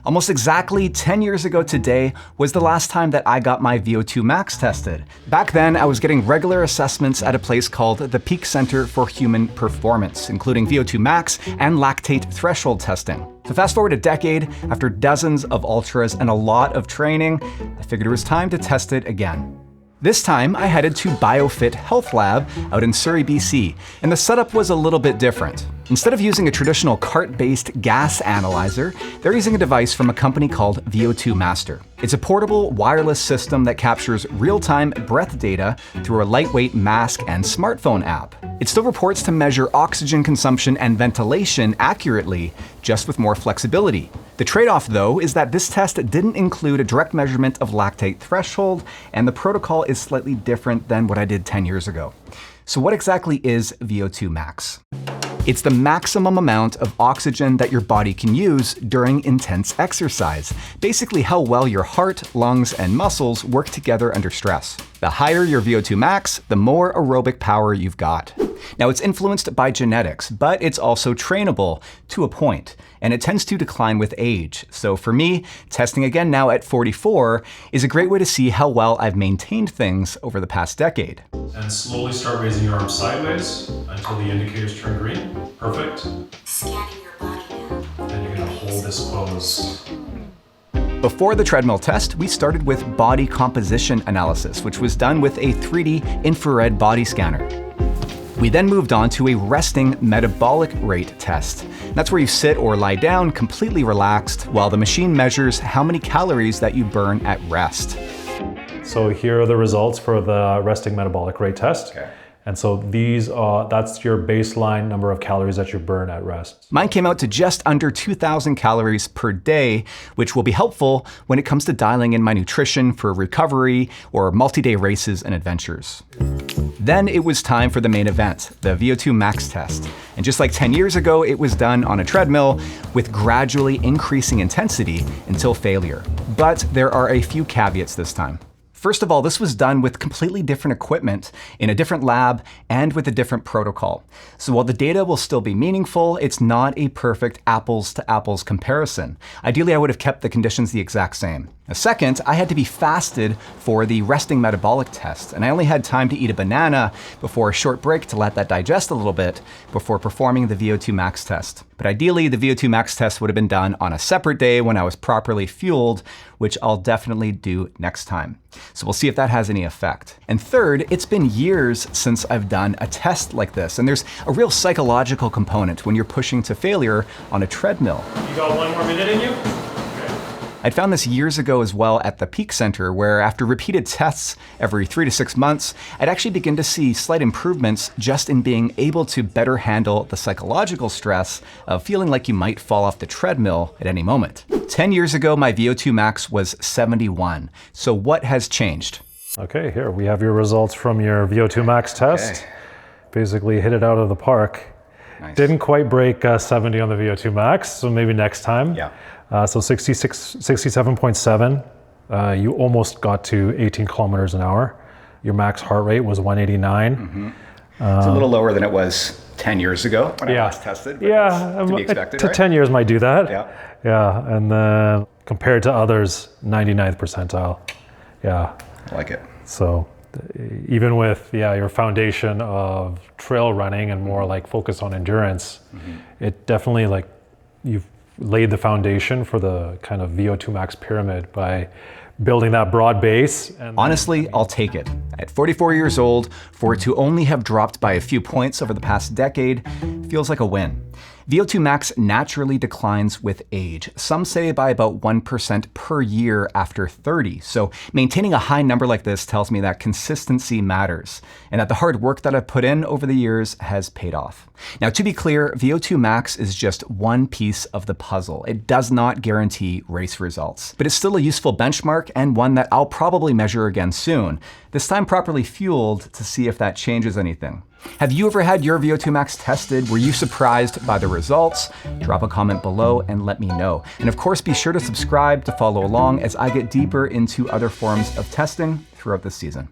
Almost exactly 10 years ago today was the last time that I got my VO₂max tested. Back then, I was getting regular assessments at a place called the Peak Center for Human Performance, including VO₂max and lactate threshold testing. So fast forward a decade, after dozens of ultras and a lot of training, I figured it was time to test it again. This time, I headed to BioFit Health Lab out in Surrey, BC, and the setup was a little bit different. Instead of using a traditional cart-based gas analyzer, they're using a device from a company called VO₂Master. It's a portable, wireless system that captures real-time breath data through a lightweight mask and smartphone app. It still reports to measure oxygen consumption and ventilation accurately, just with more flexibility. The trade-off, though, is that this test didn't include a direct measurement of lactate threshold, and the protocol is slightly different than what I did 10 years ago. So what exactly is VO₂max? It's the maximum amount of oxygen that your body can use during intense exercise. Basically how well your heart, lungs, and muscles work together under stress. The higher your VO₂max, the more aerobic power you've got. Now, it's influenced by genetics, but it's also trainable to a point, and it tends to decline with age. So for me, testing again now at 44 is a great way to see how well I've maintained things over the past decade. And slowly start raising your arms sideways until the indicators turn green. Perfect. Scanning your body now. And you're gonna hold this pose. Before the treadmill test, we started with body composition analysis, which was done with a 3D infrared body scanner. We then moved on to a resting metabolic rate test. That's where you sit or lie down completely relaxed while the machine measures how many calories that you burn at rest. So here are the results for the resting metabolic rate test. Okay. And so that's your baseline number of calories that you burn at rest. Mine came out to just under 2,000 calories per day, which will be helpful when it comes to dialing in my nutrition for recovery or multi-day races and adventures. Then it was time for the main event, the VO₂max test. And just like 10 years ago, it was done on a treadmill with gradually increasing intensity until failure. But there are a few caveats this time. First of all, this was done with completely different equipment in a different lab and with a different protocol. So while the data will still be meaningful, it's not a perfect apples to apples comparison. Ideally, I would have kept the conditions the exact same. Second, I had to be fasted for the resting metabolic test, and I only had time to eat a banana before a short break to let that digest a little bit before performing the VO₂max test. But ideally, the VO₂max test would have been done on a separate day when I was properly fueled, which I'll definitely do next time. So we'll see if that has any effect. And third, it's been years since I've done a test like this, and there's a real psychological component when you're pushing to failure on a treadmill. You got 1 more minute in you? I'd found this years ago as well at the Peak Center, where after repeated tests every 3 to 6 months, I'd actually begin to see slight improvements just in being able to better handle the psychological stress of feeling like you might fall off the treadmill at any moment. 10 years ago, my VO₂max was 71. So what has changed? Okay, here we have your results from your VO₂max test. Okay. Basically hit it out of the park. Nice. Didn't quite break 70 on the VO₂max, so maybe next time. Yeah. So 67.7, you almost got to 18 kilometers an hour. Your max heart rate was 189. Mm-hmm. It's a little lower than it was 10 years ago when I last tested, but that's to be expected, right? 10 years might do that. Yeah. Yeah, and then compared to others, 99th percentile. Yeah. I like it. So even with your foundation of trail running and more like focus on endurance, it definitely you've laid the foundation for the kind of VO₂max pyramid by building that broad base. Honestly, I'll take it. At 44 years old, for it to only have dropped by a few points over the past decade feels like a win. VO₂max naturally declines with age. Some say by about 1% per year after 30. So maintaining a high number like this tells me that consistency matters and that the hard work that I've put in over the years has paid off. Now, to be clear, VO₂max is just one piece of the puzzle. It does not guarantee race results, but it's still a useful benchmark and one that I'll probably measure again soon, this time properly fueled to see if that changes anything. Have you ever had your VO₂max tested? Were you surprised by the results? Drop a comment below and let me know. And of course, be sure to subscribe to follow along as I get deeper into other forms of testing throughout this season.